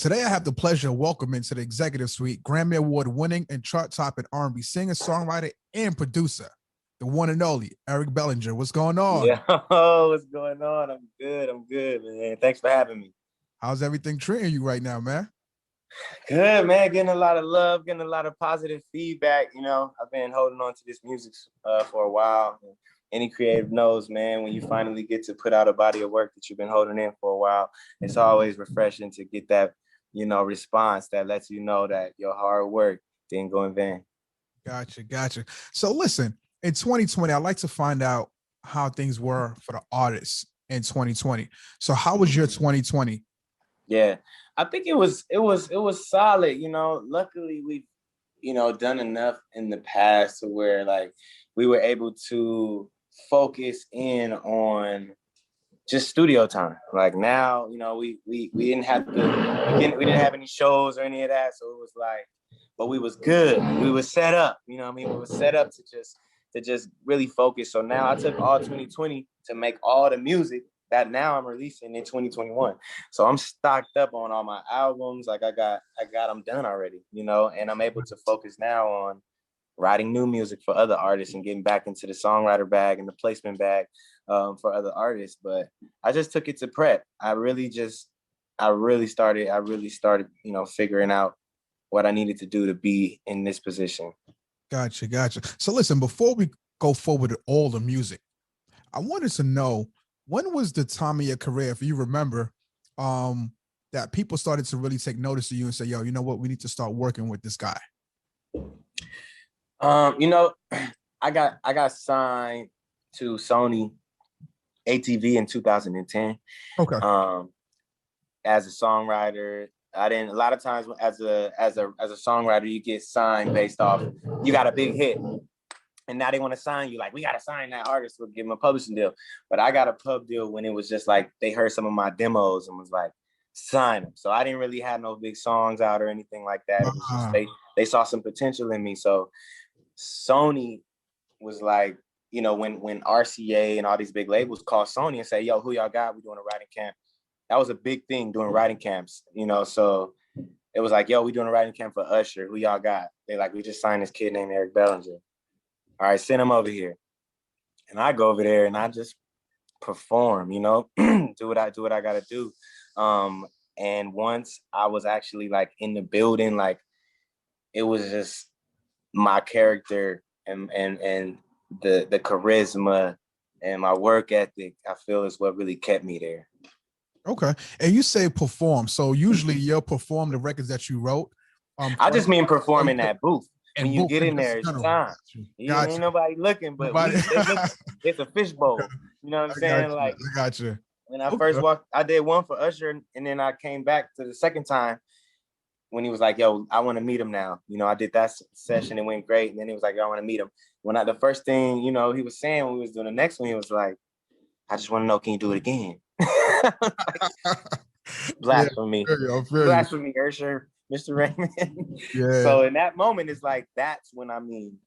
Today, I have the pleasure of welcoming to the executive suite Grammy Award-winning and chart-topping R&B singer, songwriter, and producer, the one and only Eric Bellinger. What's going on? Yeah, what's going on? I'm good, man. Thanks for having me. How's everything treating you right now, man? Good, man. Getting a lot of love, getting a lot of positive feedback. You know, I've been holding on to this music for a while. Any creative knows, man, when you finally get to put out a body of work that you've been holding in for a while, it's always refreshing to get that, response that lets you know that your hard work didn't go in vain. Gotcha. So listen, in 2020, I'd like to find out how things were for the artists in 2020. So how was your 2020? Yeah, I think it was solid. Luckily we've, done enough in the past to where like we were able to focus in on just studio time. Like now, we didn't have to, we didn't have any shows or any of that. So it was like, but we was good. We was set up, We was set up to just really focus. So now I took all 2020 to make all the music that now I'm releasing in 2021. So I'm stocked up on all my albums. Like I got them done already, and I'm able to focus now on writing new music for other artists and getting back into the songwriter bag and the placement bag for other artists. But I just took it to prep. I really started, figuring out what I needed to do to be in this position. Gotcha. So listen, before we go forward with all the music, I wanted to know, when was the time of your career, if you remember, that people started to really take notice of you and say, yo, you know what, we need to start working with this guy? I got signed to Sony ATV in 2010. Okay. As a songwriter, a lot of times as a songwriter, you get signed based off, you got a big hit. And now they want to sign you, like, we got to sign that artist, we'll give him a publishing deal. But I got a pub deal when it was just like, they heard some of my demos and was like, sign them. So I didn't really have no big songs out or anything like that. It was just, they saw some potential in me. So Sony was like, when RCA and all these big labels call Sony and say, yo, who y'all got? We're doing a writing camp. That was a big thing, doing writing camps, so it was like, yo, we doing a writing camp for Usher. Who y'all got? They like, we just signed this kid named Eric Bellinger. All right, send him over here. And I go over there and I just perform, do what I got to do. And once I was actually like in the building, like it was just my character and the charisma and my work ethic, I feel, is what really kept me there. Okay. And you say perform. So usually you'll perform the records that you wrote. I just mean perform in that booth. When you get in there, it's time. Gotcha. Ain't nobody looking, but it's a fishbowl. You know what I'm saying? Like, I got you. When I first walked, I did one for Usher, and then I came back to the second time when he was like, yo, I want to meet him now. I did that session, it went great. And then he was like, yo, I want to meet him. The first thing, he was saying when we was doing the next one, he was like, I just want to know, can you do it again? Blasphemy. Blasphemy, Usher, Mr. Raymond. Yeah. So in that moment, it's like, that's when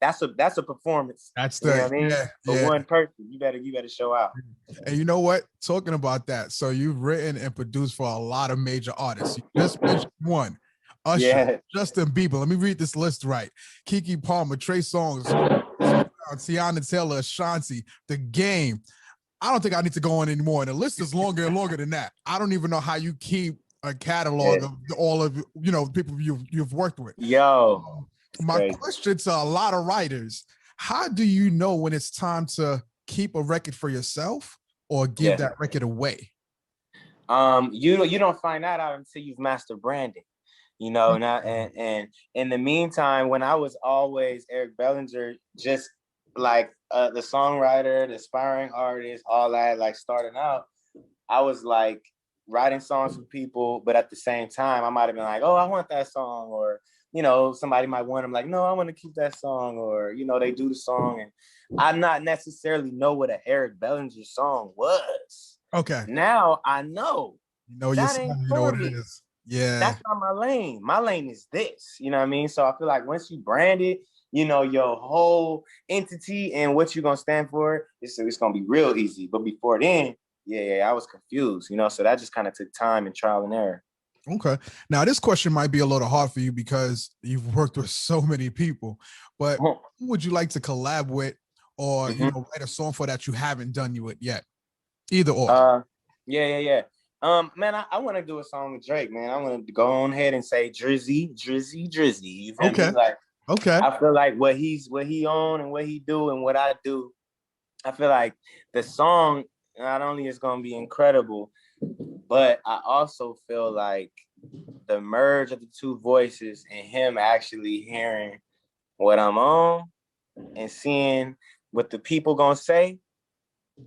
that's a performance. That's the, what I mean? For one person, you better show out. And you know what? Talking about that, so you've written and produced for a lot of major artists. You just mentioned one. Usher, Justin Bieber. Let me read this list right. Keke Palmer, Trey Songz, Teyana Taylor, Ashanti, The Game. I don't think I need to go on anymore. And the list is longer and longer than that. I don't even know how you keep a catalog of all of people you've worked with. Yo, my question to a lot of writers: how do you know when it's time to keep a record for yourself or give that record away? You don't find that out until you've mastered branding. And in the meantime, when I was always Eric Bellinger, just like the songwriter, the aspiring artist, all that, like starting out, I was like writing songs for people, but at the same time, I might have been like, oh, I want that song, or somebody might want them, like, no, I want to keep that song, or they do the song, and I not necessarily know what an Eric Bellinger song was. Okay. Now I know. Your song, you know what it is. Yeah. That's not my lane. My lane is this. You know what I mean? So I feel like once you brand it, your whole entity and what you're gonna stand for, it's gonna be real easy. But before then, I was confused, so that just kind of took time and trial and error. Okay. Now this question might be a little hard for you because you've worked with so many people, but who would you like to collab with, or write a song for that you haven't done you it yet? Either or. Yeah. Man, I want to do a song with Drake, man. I want to go on ahead and say Drizzy. You feel me? Like, Okay. I feel like what he on and what he do and what I do, I feel like the song not only is gonna be incredible, but I also feel like the merge of the two voices and him actually hearing what I'm on and seeing what the people gonna say.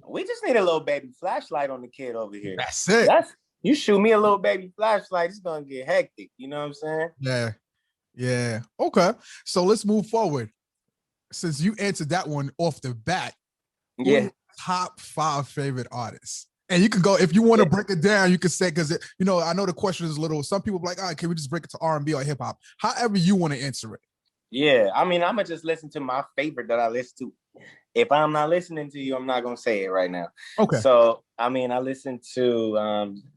We just need a little baby flashlight on the kid over here. That's it. You shoot me a little baby flashlight, it's gonna get hectic. You know what I'm saying? Yeah. Okay. So let's move forward. Since you answered that one off the bat, who are your top 5 favorite artists? And you can go, if you want to break it down, you can say, because I know the question is a little, some people are like, all right, can we just break it to R&B or hip hop? However you want to answer it. Yeah, I mean, I'm gonna just listen to my favorite that I listen to. If I'm not listening to you, I'm not gonna say it right now. Okay. So I mean, I listen to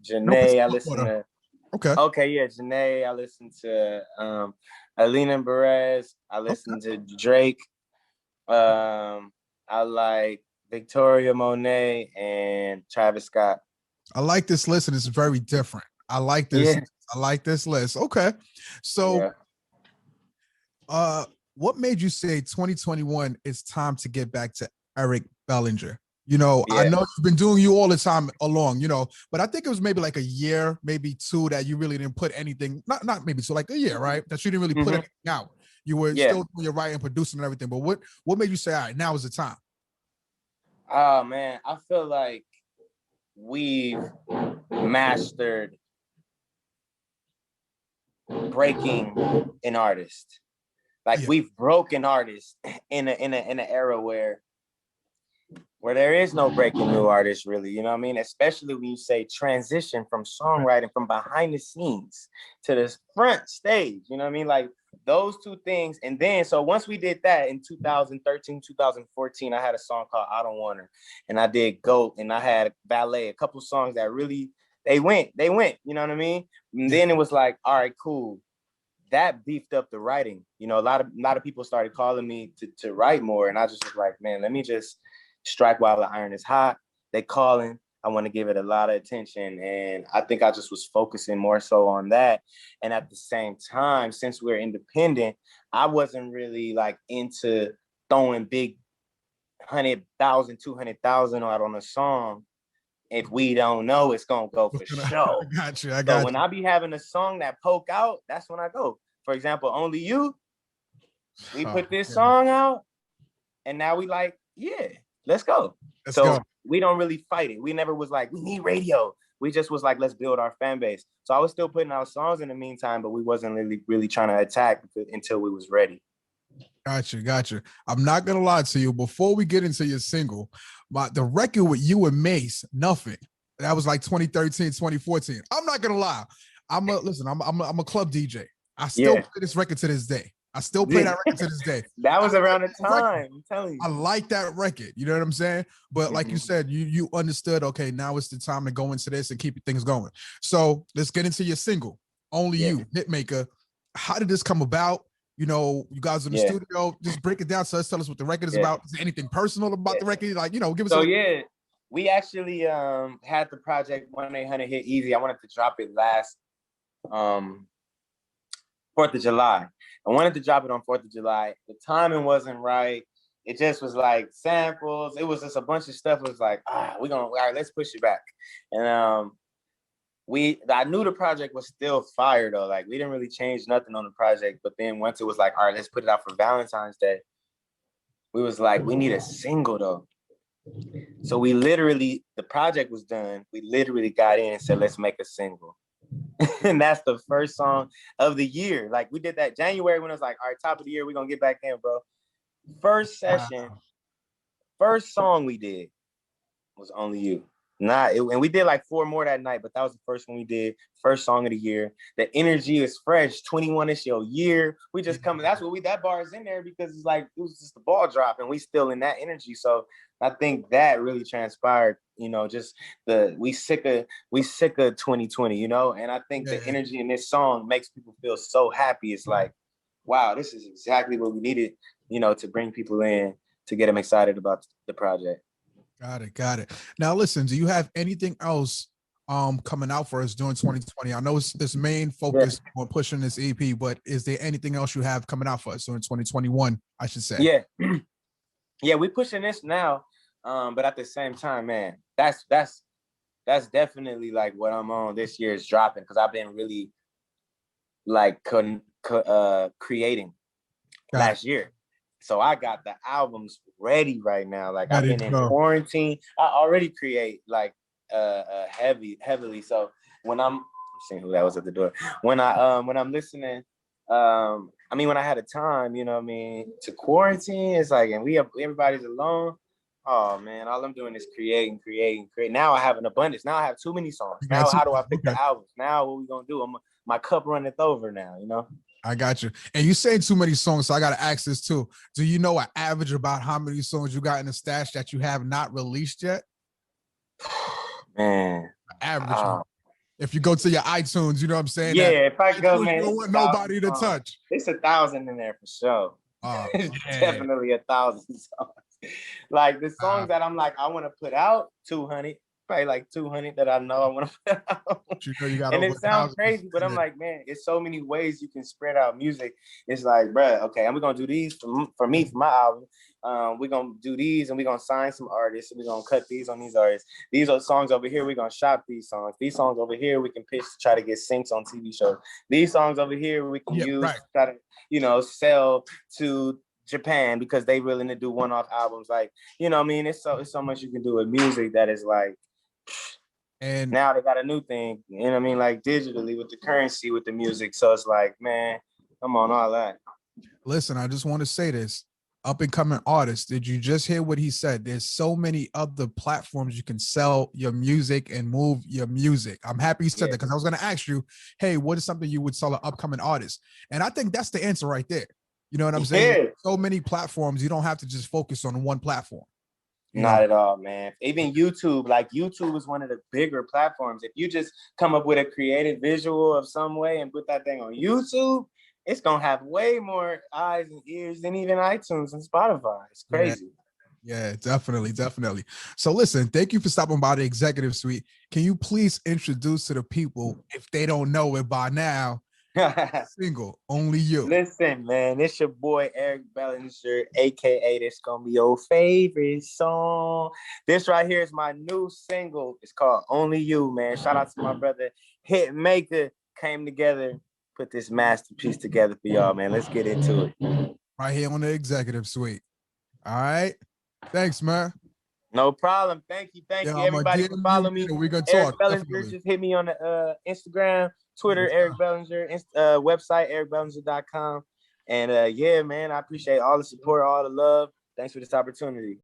Janae. I listen to Janae. I listen to Alina Perez. I listen to Drake. I like Victoria Monet and Travis Scott. I like this list, and it's very different. I like this. Yeah. I like this list. Okay. So what made you say 2021 is time to get back to Eric Bellinger? I know you've been doing you all the time along, but I think it was maybe like a year, maybe 2 that you really didn't put anything, not maybe so like a year, right? That you didn't really put anything out. You were still doing your writing, producing and everything. But what made you say, all right, now is the time? Oh man, I feel like we've mastered breaking an artist. Like we've broken artists in an era where there is no breaking new artists, really. You know what I mean? Especially when you say transition from songwriting from behind the scenes to the front stage. You know what I mean? Like those two things. And then, so once we did that in 2013, 2014, I had a song called I Don't Want Her. And I did Goat, and I had Ballet, a couple songs that really, they went, you know what I mean? And then it was like, all right, cool. That beefed up the writing. A lot of people started calling me to write more. And I just was like, man, let me just strike while the iron is hot. They calling. I want to give it a lot of attention. And I think I just was focusing more so on that. And at the same time, since we're independent, I wasn't really like into throwing big 100,000, 200,000 out on a song. If we don't know, it's gonna go for sure. I got you. So when I be having a song that poke out, that's when I go. For example, Only You. We put this song out, and now we like, let's go. Let's go. We don't really fight it. We never was like, we need radio. We just was like, let's build our fan base. So I was still putting out songs in the meantime, but we wasn't really trying to attack until we was ready. Got you. I'm not gonna lie to you. Before we get into your single, the record with you and Mace, Nothing. That was like 2013, 2014. I'm not gonna lie. I'm a club DJ. I still play this record to this day. I still play that record to this day. That was around the time. I'm telling you. I like that record. You know what I'm saying? But like you said, you understood, okay, now it's the time to go into this and keep things going. So let's get into your single, Only You, Hitmaker. How did this come about? You guys in the studio, just break it down to us. Tell us what the record is about. Is there anything personal about the record? Like, give us we actually had the project 1-800 Hit Easy. I wanted to drop it last 4th of July. I wanted to drop it on 4th of July. The timing wasn't right. It just was like samples. It was just a bunch of stuff. It was like, let's push it back. And I knew the project was still fire though. Like we didn't really change nothing on the project. But then once it was like, all right, let's put it out for Valentine's Day. We was like, we need a single though. So the project was done. We literally got in and said, let's make a single. And that's the first song of the year. Like we did that January when it was like, all right, top of the year, we're gonna get back in, bro. First session, first song we did was Only You. And we did like 4 more that night, but that was the first one we did. First song of the year. The energy is fresh. 21 is your year. We just coming. That's what that bar is in there because it's like it was just the ball drop, and we still in that energy. So I think that really transpired. You know, just we sick of 2020. You know, and I think the energy in this song makes people feel so happy. It's like, wow, this is exactly what we needed. You know, to bring people in to get them excited about the project. Got it. Now, listen, do you have anything else coming out for us during 2020? I know it's this main focus on pushing this EP, but is there anything else you have coming out for us during 2021, I should say? Yeah. Yeah, we pushing this now. But at the same time, man, that's definitely like what I'm on this year is dropping because I've been really like creating last year. So I got the albums ready right now. Like I've been in quarantine. I already create like heavily. So when I'm seeing who that was at the door. When I'm listening, I mean when I had a time, you know what I mean, to quarantine, it's like and everybody's alone. Oh man, all I'm doing is creating. Now I have an abundance. Now I have too many songs. Now how do I pick the albums? Now what we gonna do? My cup runneth over now, you know? I got you. And you say too many songs, so I got to ask this too. Do you know an average about how many songs you got in the stash that you have not released yet? Man. Average. If you go to your iTunes, you know what I'm saying? Yeah, if I go, man. You don't want nobody to touch. It's 1,000 in there for sure. It's definitely 1,000 songs. Like the songs that I'm like, I want to put out 200. Probably like 200 that I know I want to put out. And it sounds crazy, but I'm like, man, it's so many ways you can spread out music. It's like, bro, okay, and we're gonna do these for me, for my album. We're gonna do these and we're gonna sign some artists and we're gonna cut these on these artists. These are songs over here, we're gonna shop these songs. These songs over here, we can pitch to try to get syncs on TV shows. These songs over here, we can use to try to, you know, sell to Japan because they willing to do one-off albums. Like, you know what I mean? It's so much you can do with music that is like, and now they got a new thing, you know what I mean, like digitally with the currency with the music. So it's like, man, come on, all that. Listen, I just want to say this. Up and coming artists, did you just hear what he said? There's so many other platforms you can sell your music and move your music. I'm happy you said that because I was going to ask you, hey, what is something you would sell an upcoming artist? And I think that's the answer right there. You know what I'm saying? So many platforms, you don't have to just focus on one platform. Not at all, man. Even YouTube, like YouTube is one of the bigger platforms. If you just come up with a creative visual of some way and put that thing on YouTube, it's gonna have way more eyes and ears than even iTunes and Spotify. It's crazy. Yeah, definitely. So listen, thank you for stopping by the Executive Suite. Can you please introduce to the people, if they don't know it by now, single, Only You? Listen, man, it's your boy Eric Bellinger, aka this gonna be your favorite song. This right here is my new single. It's called Only You, man. Shout out to my brother Hitmaker. Came together, put this masterpiece together for y'all, man. Let's get into it. Right here on the Executive Suite. All right. Thanks, man. No problem. Thank you. Everybody for following me. We're gonna Eric talk. Bellinger, Definitely. just hit me on the Instagram, Twitter, Eric Bellinger, website, 𝓃𝓚𝓮𝓲𝓽𝓮. And yeah, man, I appreciate all the support, all the love. Thanks for this opportunity.